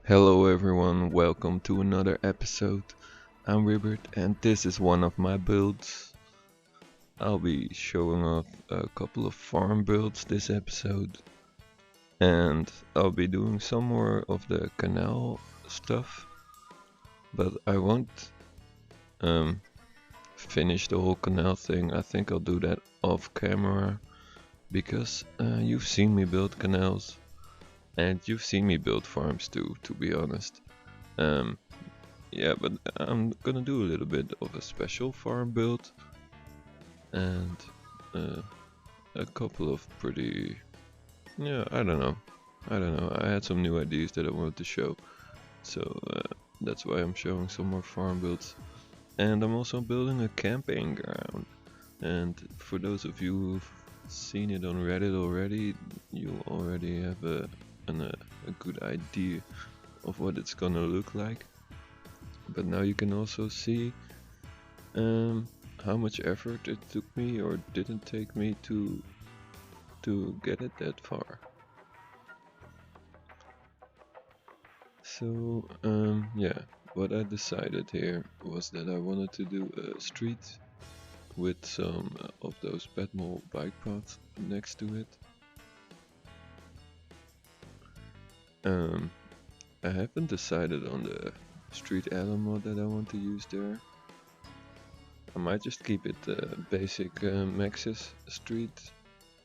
Hello everyone, welcome to another episode. I'm Ribbert and this is one of my builds. I'll be showing off a couple of farm builds this episode and I'll be doing some more of the canal stuff, but I won't um, finish the whole canal thing. I think I'll do that off camera because you've seen me build canals and you've seen me build farms too, to be honest. Um, Yeah, but I'm gonna do a little bit of a special farm build and uh, a couple of pretty, yeah, I don't know. I had some new ideas that I wanted to show, so that's why I'm showing some more farm builds. And I'm also building a camping ground. And for those of you who've seen it on Reddit already, you already have a good idea of what it's gonna look like. But now you can also see Um, how much effort it took me or didn't take me to get it that far. So, yeah, what I decided here was that I wanted to do a street with some of those pedal bike paths next to it. Um, I haven't decided on the street add-on mod that I want to use there. I might just keep it basic Maxis street.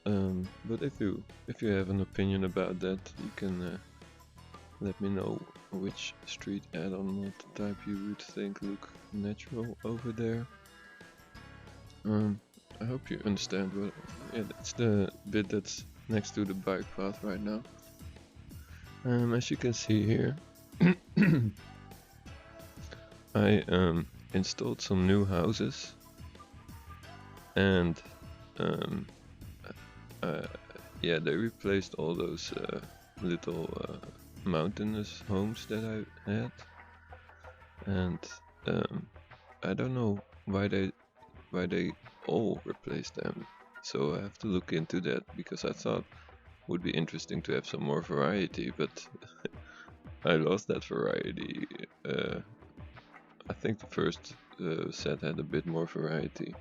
But if you have an opinion about that, you can let me know which street add-on mod type you would think look natural over there. I hope you understand what. Yeah, that's the bit that's next to the bike path right now. As you can see here, I installed some new houses, and um, uh, yeah, they replaced all those little mountainous homes that I had, and um, I don't know why they all replaced them. So I have to look into that because I thought would be interesting to have some more variety, but I lost that variety. Uh, I think the first set had a bit more variety.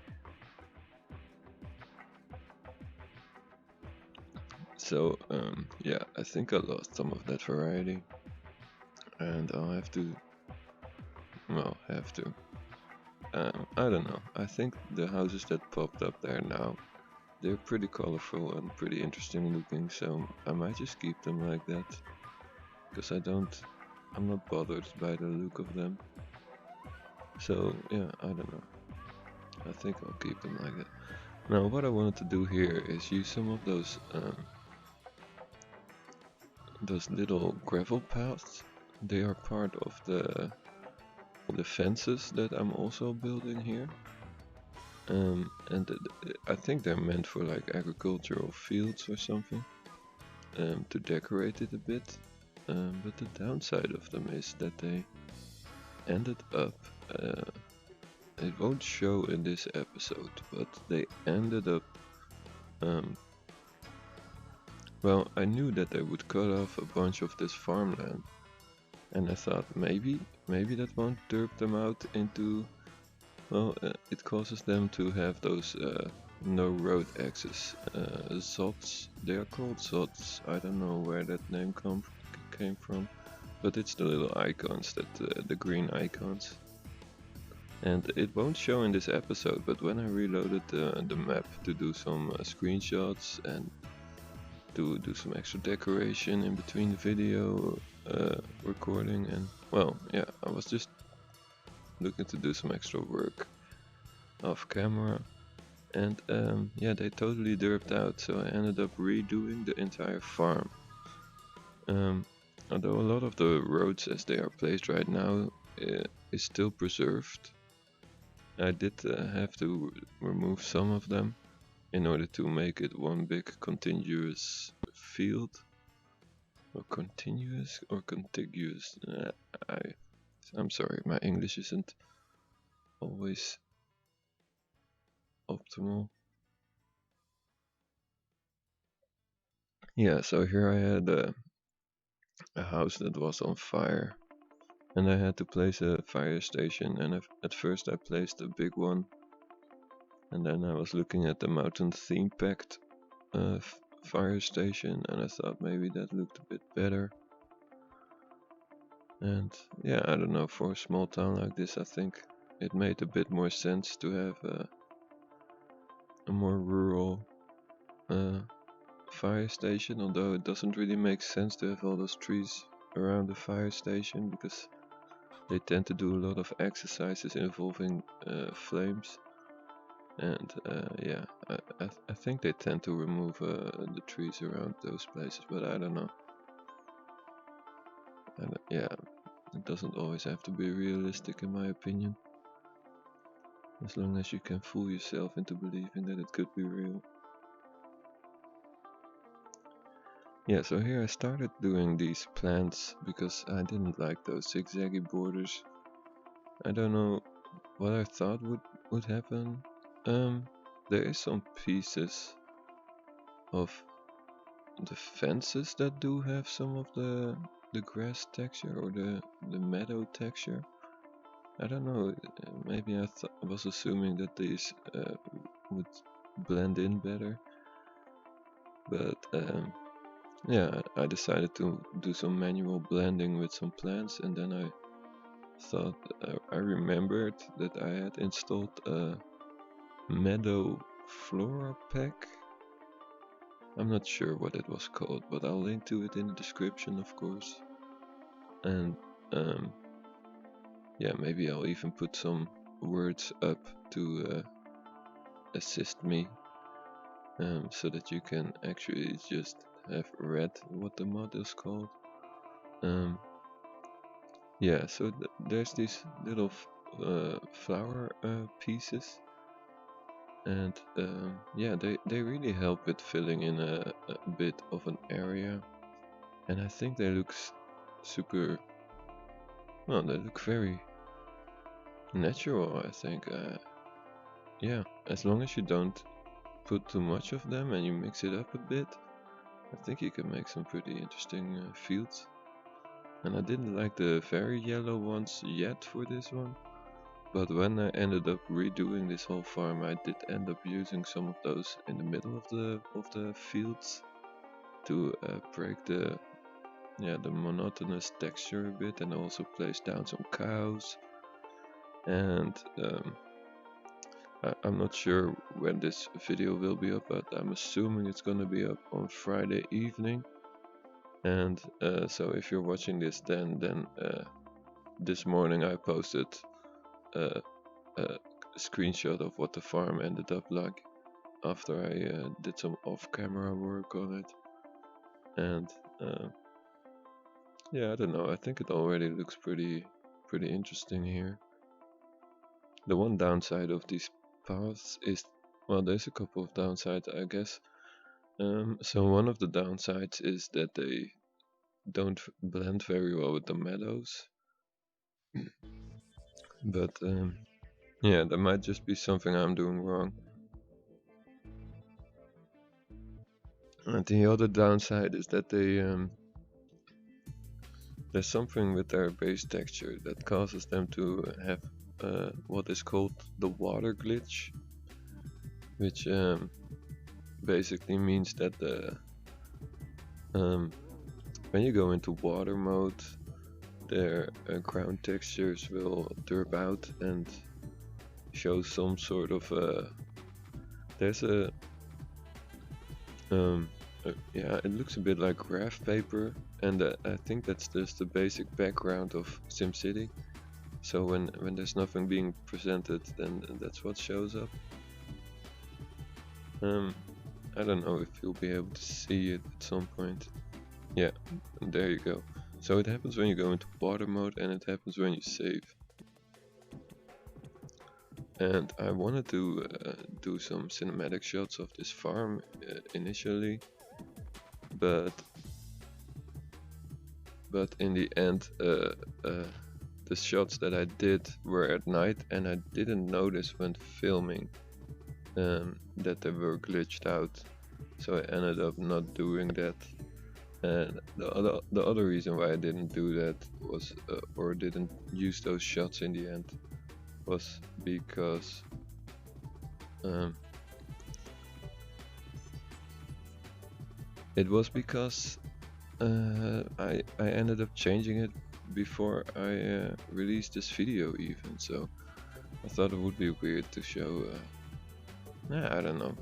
So yeah, I think I lost some of that variety, and I'll have to. Well, have to. I don't know. I think the houses that popped up there now, they're pretty colorful and pretty interesting looking, so I might just keep them like that. Because I'm not bothered by the look of them. So yeah, I don't know. I think I'll keep them like that. Now what I wanted to do here is use some of those little gravel paths. They are part of the fences that I'm also building here. And I think they're meant for like agricultural fields or something, to decorate it a bit. But the downside of them is that they ended up, uh, it won't show in this episode, but they ended up, um, well, I knew that they would cut off a bunch of this farmland, and I thought maybe that won't derp them out into, well, it causes them to have those no road access ZOTs. They are called ZOTs. I don't know where that name came from, but it's the little icons the green icons. And it won't show in this episode, but when I reloaded the map to do some screenshots and to do some extra decoration in between the video recording, and well, yeah, I was just looking to do some extra work off camera, and yeah, they totally derped out, so I ended up redoing the entire farm. Um, Although a lot of the roads as they are placed right now is still preserved, I did have to remove some of them in order to make it one big continuous field. Or continuous or contiguous. I'm sorry, my English isn't always optimal. Yeah, so here I had a house that was on fire, and I had to place a fire station. And at first I placed a big one, and then I was looking at the mountain theme packed fire station, and I thought maybe that looked a bit better. And yeah, I don't know, for a small town like this, I think it made a bit more sense to have a more rural fire station, although it doesn't really make sense to have all those trees around the fire station because they tend to do a lot of exercises involving flames. And yeah, I think they tend to remove the trees around those places, but I don't know. Yeah, it doesn't always have to be realistic, in my opinion. As long as you can fool yourself into believing that it could be real. Yeah, so here I started doing these plants because I didn't like those zigzaggy borders. I don't know what I thought would happen. There is some pieces of the fences that do have some of the grass texture or the meadow texture. I don't know. Maybe I was assuming that these would blend in better, but yeah, I decided to do some manual blending with some plants, and then I thought I remembered that I had installed a meadow Flora pack. I'm not sure what it was called, but I'll link to it in the description, of course. And yeah, maybe I'll even put some words up to assist me, so that you can actually just have read what the mod is called. Yeah, so there's these little flower pieces, and yeah, they really help with filling in a bit of an area, and I think they look super. Well, they look very natural. I think. Yeah, as long as you don't put too much of them and you mix it up a bit, I think you can make some pretty interesting fields. And I didn't like the very yellow ones yet for this one, but when I ended up redoing this whole farm, I did end up using some of those in the middle of the fields to break the monotonous texture a bit, and also place down some cows. And I'm not sure when this video will be up, but I'm assuming it's gonna be up on Friday evening. And so if you're watching this, then this morning I posted a screenshot of what the farm ended up like after I did some off-camera work on it. And yeah, I don't know. I think it already looks pretty interesting here. The one downside of these paths is, well, there's a couple of downsides, I guess. So one of the downsides is that they don't blend very well with the meadows. But yeah, that might just be something I'm doing wrong. And the other downside is that there's something with their base texture that causes them to have what is called the water glitch, which basically means that when you go into water mode, their ground textures will derp out and show some sort of there's yeah, it looks a bit like graph paper, and I think that's just the basic background of SimCity. So when there's nothing being presented, then that's what shows up. I don't know if you'll be able to see it at some point. Yeah, there you go. So it happens when you go into water mode, and it happens when you save. And I wanted to do some cinematic shots of this farm initially, but in the end the shots that I did were at night, and I didn't notice when filming that they were glitched out, so I ended up not doing that. And the other reason why I didn't do that was, or didn't use those shots in the end, was because um, it was because I ended up changing it before I released this video even. So I thought it would be weird to show. I don't know.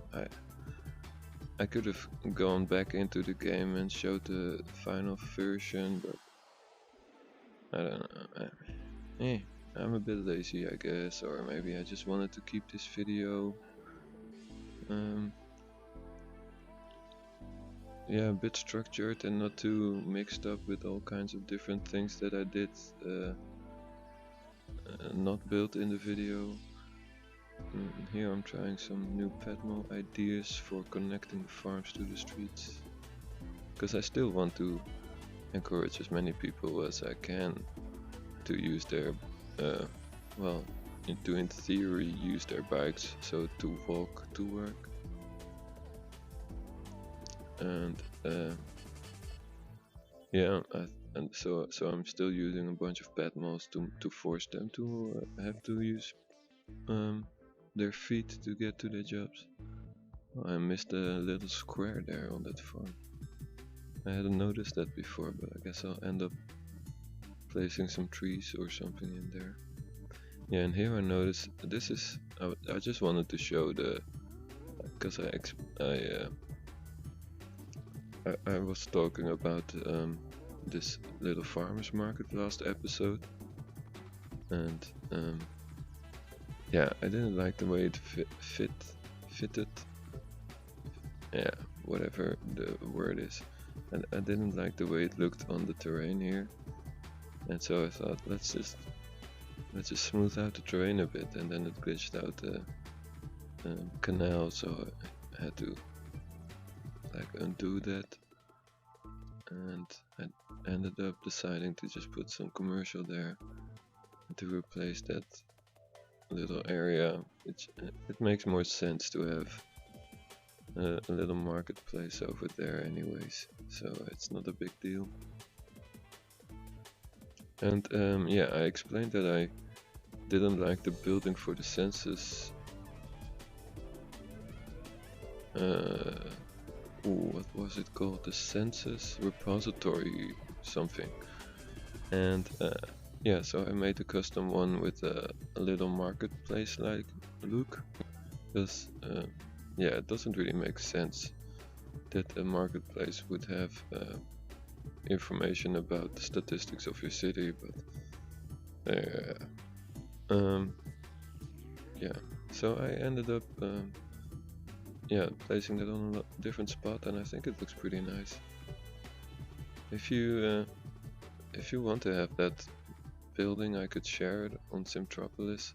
I could have gone back into the game and showed the final version, but I don't know. I'm a bit lazy, I guess, or maybe I just wanted to keep this video yeah, a bit structured and not too mixed up with all kinds of different things that I did not built in the video. Here I'm trying some new Padmo ideas for connecting the farms to the streets, because I still want to encourage as many people as I can to use their well, in theory use their bikes, so to walk to work. And yeah, and so I'm still using a bunch of Padmos to force them to have to use their feet to get to their jobs. Oh, I missed a little square there on that farm. I hadn't noticed that before, but I guess I'll end up placing some trees or something in there. Yeah, and here I noticed this is. I just wanted to show the, because I was talking about this little farmers market last episode, and yeah, I didn't like the way it fitted. Yeah, whatever the word is, and I didn't like the way it looked on the terrain here, and so I thought let's just smooth out the terrain a bit, and then it glitched out the canal, so I had to like undo that, and I ended up deciding to just put some commercial there to replace that little area. It makes more sense to have a little marketplace over there anyways, so it's not a big deal. And yeah, I explained that I didn't like the building for the census. What was it called? The census repository something. And yeah, so I made a custom one with a little marketplace like look, because yeah, it doesn't really make sense that a marketplace would have information about the statistics of your city, but yeah, so I ended up yeah, placing that on a different spot, and I think it looks pretty nice. If you want to have that building, I could share it on Simtropolis.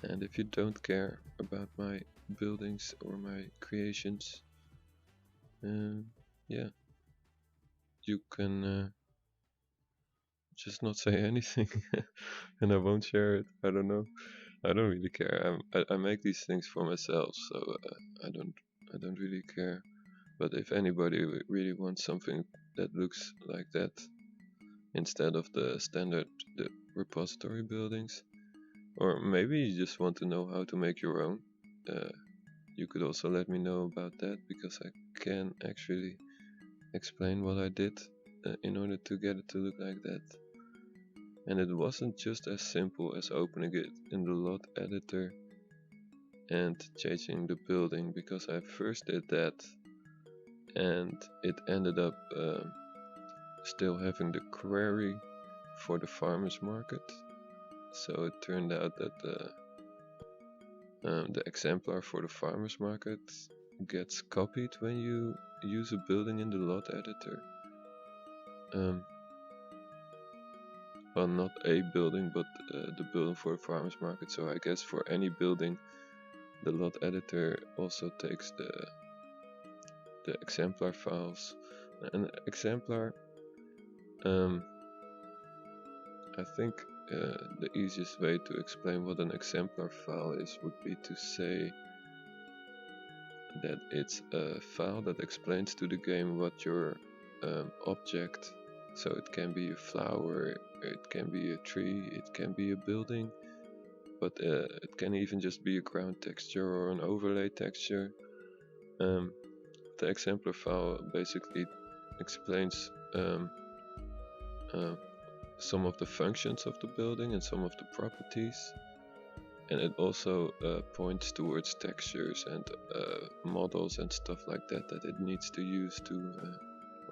And if you don't care about my buildings or my creations, yeah, you can just not say anything, and I won't share it. I don't know. I don't really care. I make these things for myself, so I don't really care. But if anybody really wants something that looks like that instead of the standard repository buildings, or maybe you just want to know how to make your own, you could also let me know about that, because I can actually explain what I did in order to get it to look like that. And it wasn't just as simple as opening it in the lot editor and changing the building, because I first did that and it ended up still having the query for the farmers market. So it turned out that the exemplar for the farmers market gets copied when you use a building in the lot editor. Well, not a building, but the building for the farmers market. So I guess for any building, the lot editor also takes the exemplar files. An exemplar, I think the easiest way to explain what an exemplar file is would be to say that it's a file that explains to the game what your object. So it can be a flower, it can be a tree, it can be a building, but it can even just be a ground texture or an overlay texture. The exemplar file basically explains some of the functions of the building and some of the properties, and it also points towards textures and models and stuff like that that it needs to use to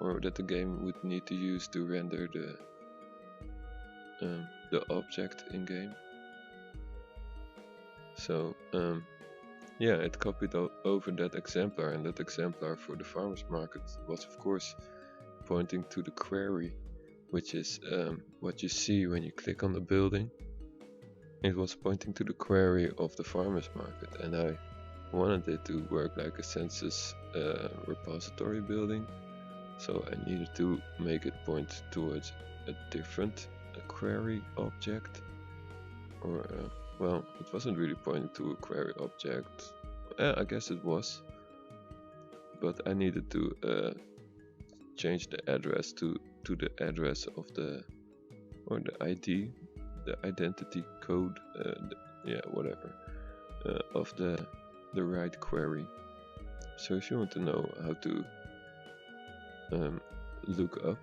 or that the game would need to use to render the object in game. So yeah, it copied over that exemplar, and that exemplar for the farmers market was of course pointing to the query, which is what you see when you click on the building. It was pointing to the query of the farmers market, and I wanted it to work like a census repository building, so I needed to make it point towards a different query object, or well, it wasn't really pointing to a query object. I guess it was, but I needed to change the address to the address of the, or the ID, the identity code, yeah, whatever, of the right query. So if you want to know how to look up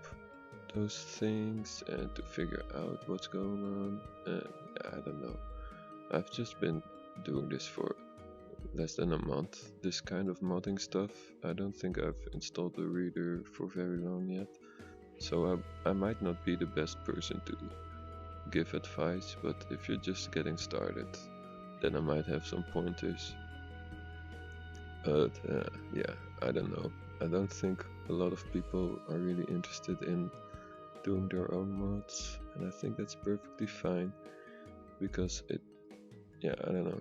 those things and to figure out what's going on, I don't know. I've just been doing this for less than a month, this kind of modding stuff. I don't think I've installed the reader for very long yet, so I might not be the best person to give advice, but if you're just getting started, then I might have some pointers. But yeah, I don't know. I don't think a lot of people are really interested in doing their own mods, and I think that's perfectly fine, because yeah, I don't know.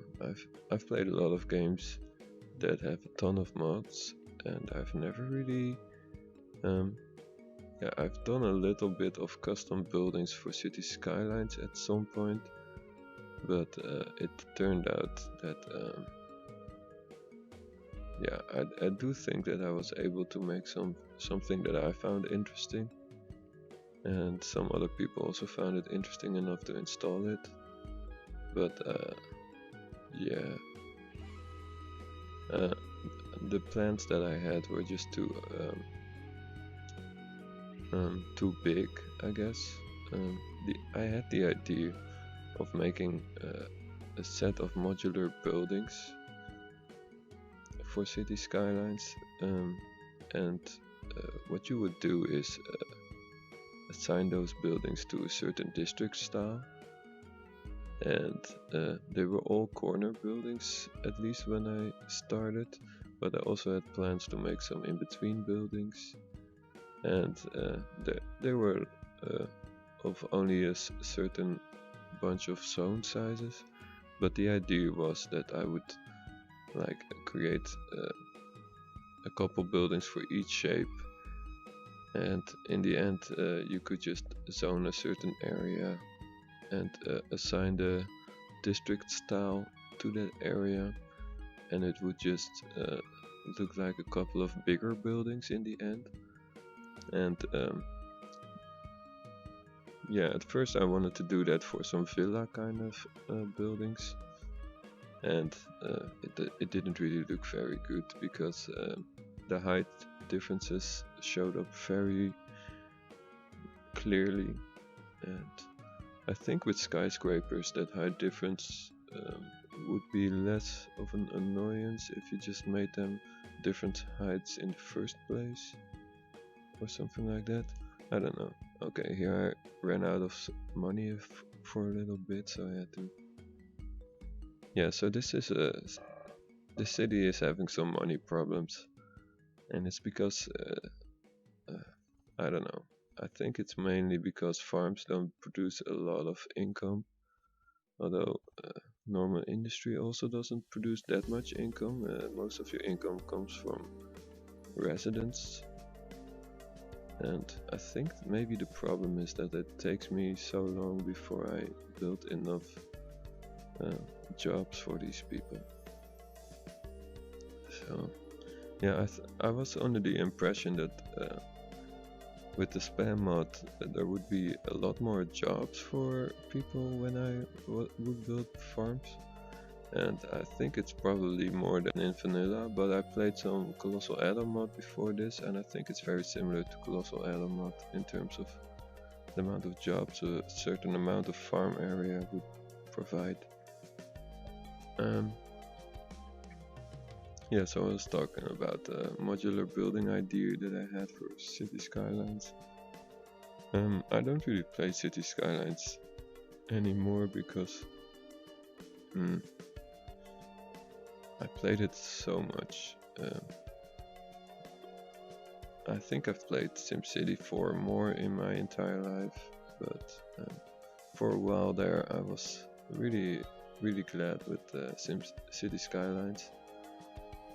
I've played a lot of games that have a ton of mods, and I've never really yeah, I've done a little bit of custom buildings for city skylines at some point, but it turned out that yeah, I do think that I was able to make something that I found interesting, and some other people also found it interesting enough to install it. But yeah, the plans that I had were just too big, I guess. I had the idea of making a set of modular buildings for city skylines, and what you would do is assign those buildings to a certain district style, and they were all corner buildings, at least when I started, but I also had plans to make some in-between buildings, and they were of only a certain bunch of zone sizes, but the idea was that I would like create a couple buildings for each shape, and in the end you could just zone a certain area and assign the district style to that area, and it would just look like a couple of bigger buildings in the end. And yeah, at first I wanted to do that for some villa kind of buildings, and it didn't really look very good, because the height differences showed up very clearly, and I think with skyscrapers that height difference would be less of an annoyance if you just made them different heights in the first place, or something like that. I don't know. Okay, here I ran out of money for a little bit, so I had to. Yeah, so this city is having some money problems, and it's because I don't know. I think it's mainly because farms don't produce a lot of income, although normal industry also doesn't produce that much income. Most of your income comes from residents, and I think maybe the problem is that it takes me so long before I build enough jobs for these people. So yeah, I was under the impression that with the spam mod, there would be a lot more jobs for people when I would build farms. And I think it's probably more than in vanilla, but I played some Colossal Adam mod before this, and I think it's very similar to Colossal Adam mod in terms of the amount of jobs a certain amount of farm area would provide. Yeah, so I was talking about the modular building idea that I had for City Skylines. I don't really play City Skylines anymore because I played it so much. I think I've played SimCity 4 more in my entire life, but for a while there I was really glad with SimCity Skylines,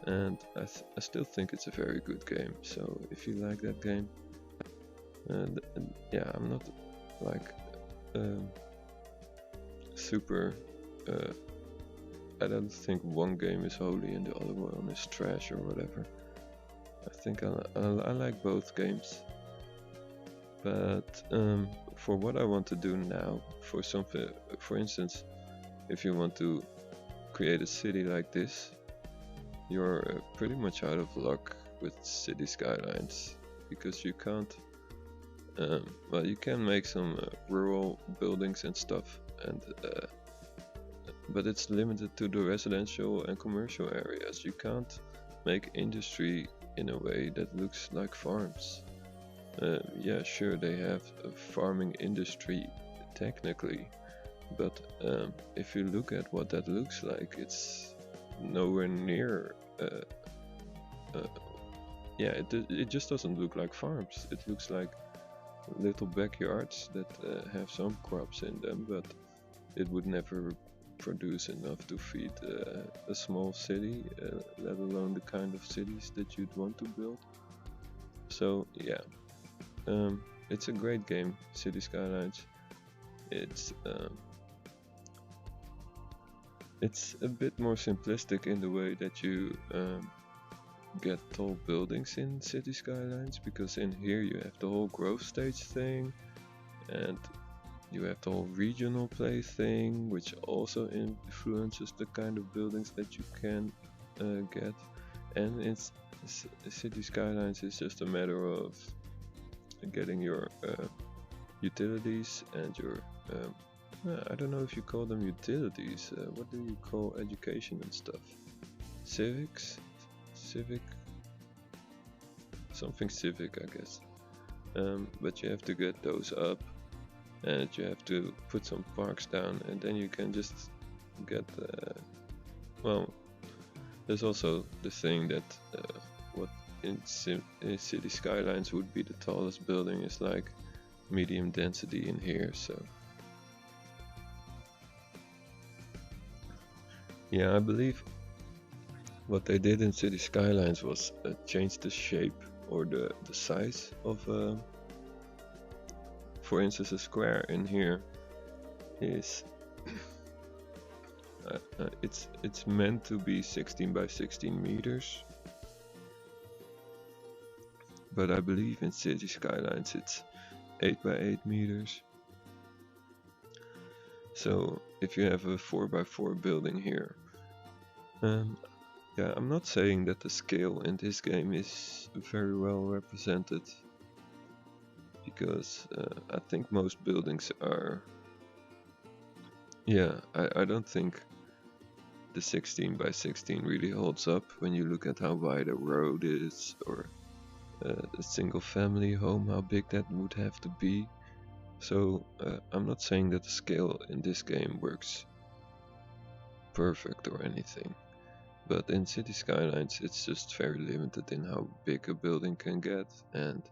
and I still think it's a very good game. So if you like that game, and yeah, I'm not like super. I don't think one game is holy and the other one is trash or whatever. I think I like both games, but for what I want to do now, for something, for instance, if you want to create a city like this, you're pretty much out of luck with City Skylines, because you can't. Well, you can make some rural buildings and stuff, and but it's limited to the residential and commercial areas. You can't make industry in a way that looks like farms. Yeah, sure, they have a farming industry technically, but if you look at what that looks like, it's nowhere near. Yeah, it just doesn't look like farms. It looks like little backyards that have some crops in them, but it would never produce enough to feed a small city, let alone the kind of cities that you'd want to build. So yeah, it's a great game, City Skylines. It's a bit more simplistic in the way that you get tall buildings in City Skylines, because in here you have the whole growth stage thing, and you have the whole regional play thing, which also influences the kind of buildings that you can get. And it's City Skylines is just a matter of getting your utilities and your I don't know if you call them utilities. What do you call education and stuff? Civic, something civic, I guess. But you have to get those up, and you have to put some parks down, and then you can just get well, there's also the thing that what in City Skylines would be the tallest building is like medium density in here. So yeah, I believe what they did in City Skylines was change the shape or the size of for instance, a square in here is it's meant to be 16 by 16 meters, but I believe in City Skylines it's 8 by 8 meters. So if you have a 4 by 4 building here, yeah, I'm not saying that the scale in this game is very well represented, because I think most buildings are. Yeah, I don't think the 16 by 16 really holds up when you look at how wide a road is, or a single family home, how big that would have to be. So I'm not saying that the scale in this game works perfect or anything, but in City Skylines it's just very limited in how big a building can get, and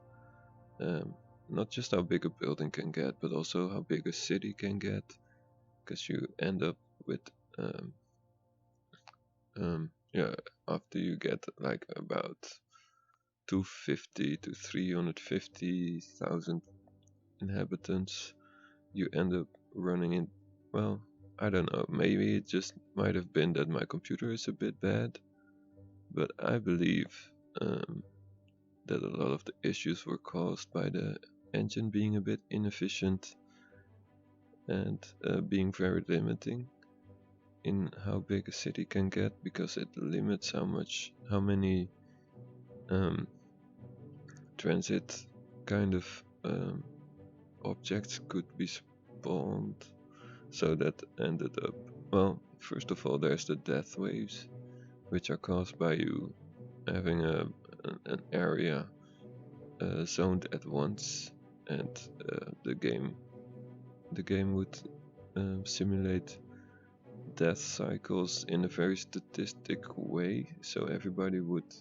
not just how big a building can get, but also how big a city can get, because you end up with yeah, after you get like about 250 to 350,000 inhabitants, you end up running in, well, I don't know, maybe it just might have been that my computer is a bit bad, but I believe that a lot of the issues were caused by the engine being a bit inefficient and being very limiting in how big a city can get, because it limits how many transit kind of objects could be spawned. So that ended up, well, first of all, there's the death waves, which are caused by you having an area zoned at once, and the game would simulate death cycles in a very statistic way, so everybody would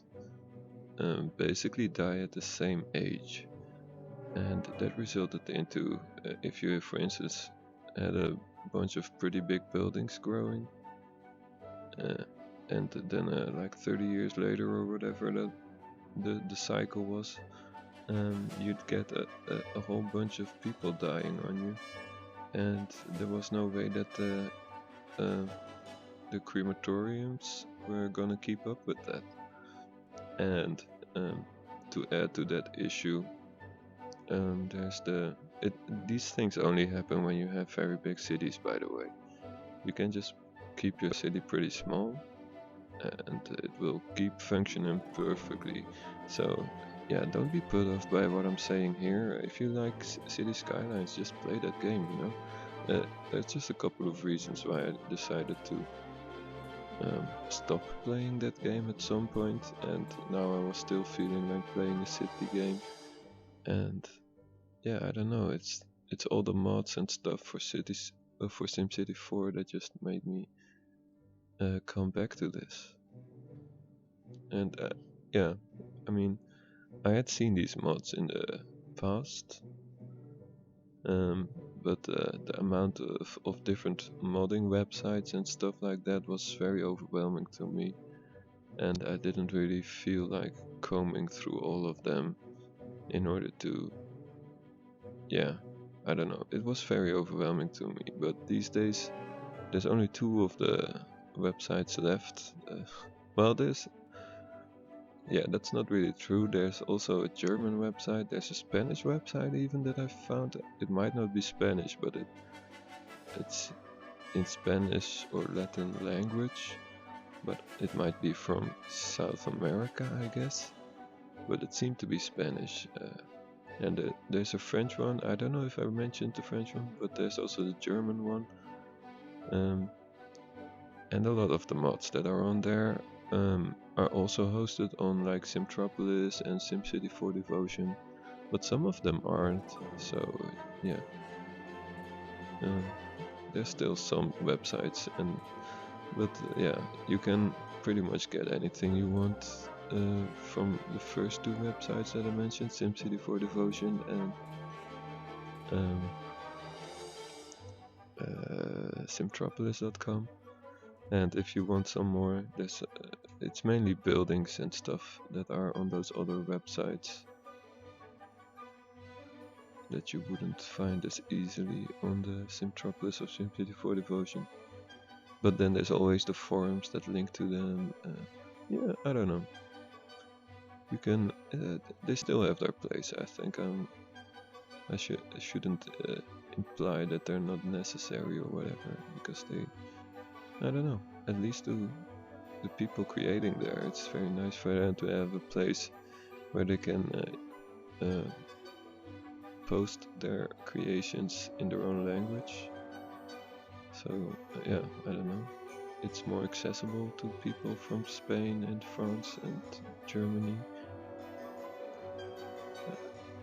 basically die at the same age, and that resulted into if you, for instance, had a bunch of pretty big buildings growing, and then like 30 years later or whatever the cycle was, you'd get a whole bunch of people dying on you, and there was no way that the crematoriums were gonna keep up with that. And to add to that issue, there's these things only happen when you have very big cities, by the way. You can just keep your city pretty small and it will keep functioning perfectly. So yeah, don't be put off by what I'm saying here. If you like City Skylines, just play that game, you know. There's just a couple of reasons why I decided to stop playing that game at some point, and now I was still feeling like playing a city game. And yeah, I don't know, it's all the mods and stuff for cities, for SimCity 4 that just made me come back to this. And yeah, I mean, I had seen these mods in the past, but the amount of different modding websites and stuff like that was very overwhelming to me, and I didn't really feel like combing through all of them in order to, yeah, I don't know, it was very overwhelming to me. But these days there's only 2 of the websites left. Well, yeah, that's not really true. There's also a German website, there's a Spanish website even that I found. It might not be Spanish, but it's in Spanish or Latin language, but it might be from South America, I guess. But it seemed to be Spanish. And there's a French one. I don't know if I mentioned the French one, but there's also the German one. And a lot of the mods that are on there are also hosted on like Simtropolis and SimCity 4 Devotion, but some of them aren't. So yeah, there's still some websites, but yeah, you can pretty much get anything you want from the first 2 websites that I mentioned, SimCity 4 Devotion and simtropolis.com. And if you want some more, there's it's mainly buildings and stuff that are on those other websites that you wouldn't find as easily on the Simtropolis or SimCity 4 Devotion. But then there's always the forums that link to them. Yeah, I don't know. You can. They still have their place, I think. I shouldn't imply that they're not necessary or whatever, because they. I don't know. At least to the people creating there, it's very nice for them to have a place where they can post their creations in their own language. So yeah, I don't know. It's more accessible to people from Spain and France and Germany.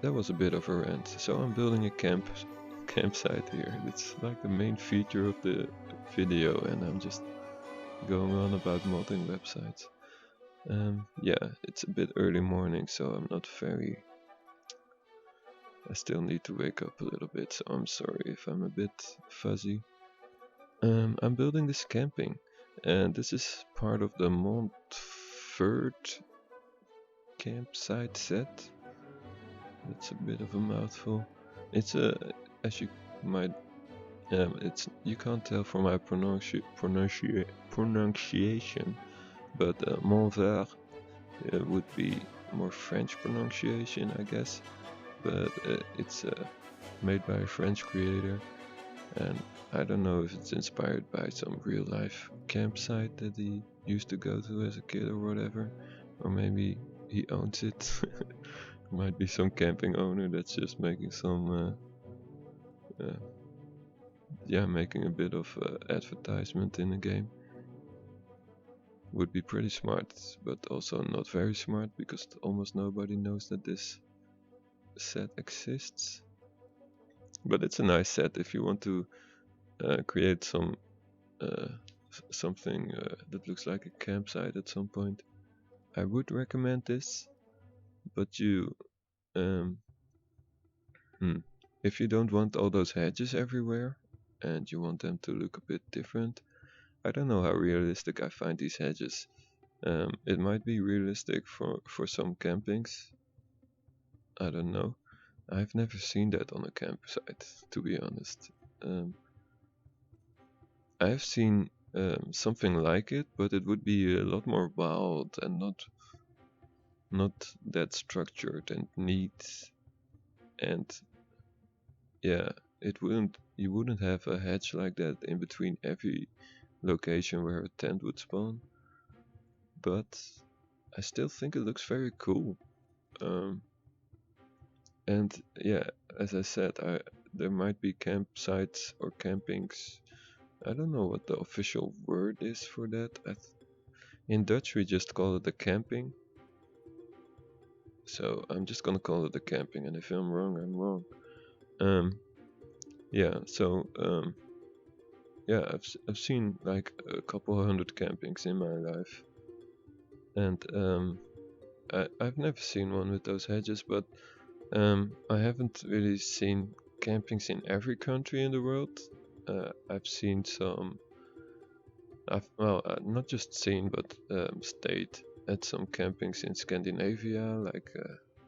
That was a bit of a rant. So I'm building a campsite here. It's like the main feature of the video, and I'm just going on about modding websites. Yeah, it's a bit early morning, so I'm not very. I still need to wake up a little bit, so I'm sorry if I'm a bit fuzzy. I'm building this camping, and this is part of the Mont Vert campsite set. That's a bit of a mouthful. It's as you might, you can't tell from my pronunciation, but Mont Vert would be more French pronunciation, I guess, but it's made by a French creator, and I don't know if it's inspired by some real life campsite that he used to go to as a kid or whatever, or maybe he owns it. Might be some camping owner that's just making some making a bit of advertisement in the game. Would be pretty smart, but also not very smart, because almost nobody knows that this set exists. But it's a nice set if you want to create some something that looks like a campsite at some point. I would recommend this, but if you don't want all those hedges everywhere and you want them to look a bit different, I don't know how realistic I find these hedges. It might be realistic for some campings. I don't know. I've never seen that on a campsite, to be honest. I've seen something like it, but it would be a lot more wild and not that structured and neat. And yeah, you wouldn't have a hedge like that in between every location where a tent would spawn. But I still think it looks very cool. And yeah, as I said, there might be campsites or campings. I don't know what the official word is for that. In Dutch we just call it a camping. So I'm just gonna call it a camping, and if I'm wrong, I'm wrong. Yeah, so yeah, I've seen like a couple hundred campings in my life, and I've never seen one with those hedges, but I haven't really seen campings in every country in the world. I've seen some. Not just seen, but stayed at some campings in Scandinavia, like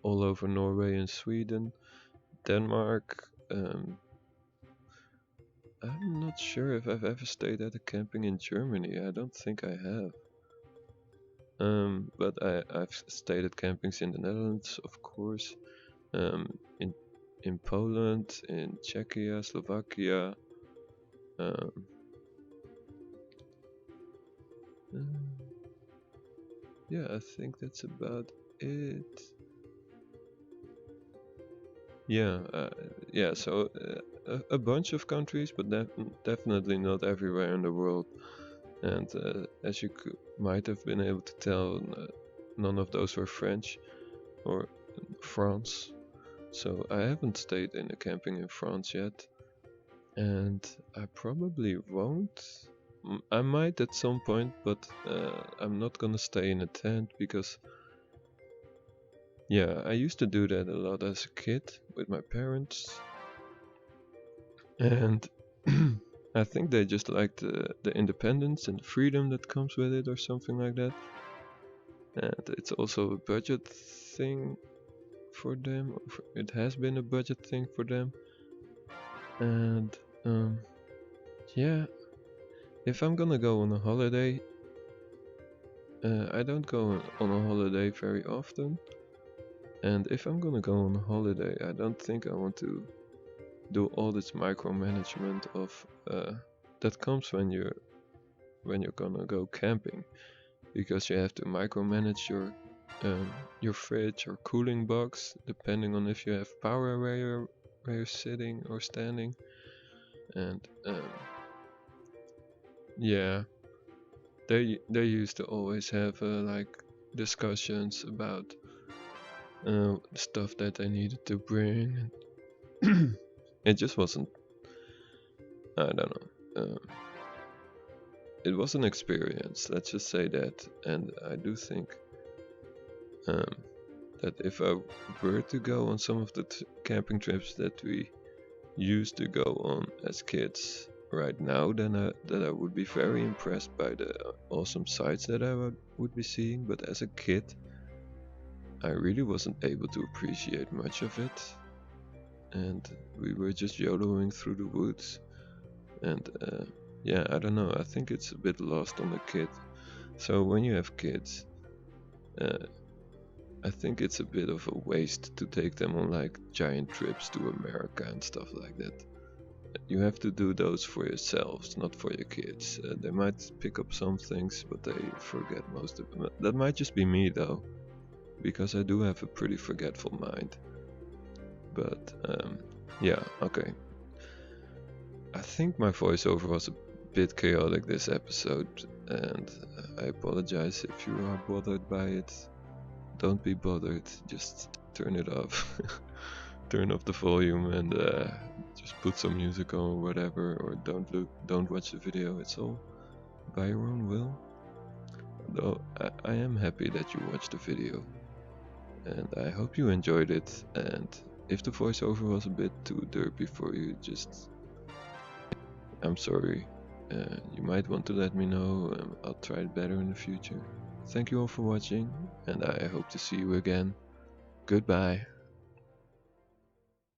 all over Norway and Sweden, Denmark. I'm not sure if I've ever stayed at a camping in Germany. I don't think I have. But I've stayed at campings in the Netherlands, of course, in Poland, in Czechia, Slovakia. Yeah, I think that's about it. Yeah, so a bunch of countries, but definitely not everywhere in the world. And as you might have been able to tell, none of those were French or France. So I haven't stayed in a camping in France yet, and I probably won't. I might at some point, but I'm not gonna stay in a tent because, yeah, I used to do that a lot as a kid with my parents, and I think they just liked the independence and the freedom that comes with it, or something like that. And it's also a budget thing for them. It has been a budget thing for them. And yeah, if I'm gonna go on a holiday, I don't go on a holiday very often. And if I'm gonna go on a holiday, I don't think I want to do all this micromanagement of that comes when you're gonna go camping, because you have to micromanage your fridge or cooling box depending on if you have power where you're sitting or standing, and yeah, they used to always have like discussions about stuff that they needed to bring. It just wasn't, I don't know, it was an experience, let's just say that. And I do think that if I were to go on some of the camping trips that we used to go on as kids right now, then that I would be very impressed by the awesome sights that I would be seeing. But as a kid, I really wasn't able to appreciate much of it, and we were just YOLOing through the woods. And yeah, I don't know, I think it's a bit lost on the kid. So when you have kids, I think it's a bit of a waste to take them on like giant trips to America and stuff like that. You have to do those for yourselves, not for your kids. They might pick up some things, but they forget most of them. That might just be me though, because I do have a pretty forgetful mind. But yeah, okay. I think my voiceover was a bit chaotic this episode, and I apologize if you are bothered by it. Don't be bothered, just turn it off. Turn off the volume and just put some music on or whatever, or don't watch the video. It's all by your own will. Though I am happy that you watched the video, and I hope you enjoyed it. And if the voiceover was a bit too derpy for you, just I'm sorry. You might want to let me know. I'll try it better in the future. Thank you all for watching, and I hope to see you again. Goodbye.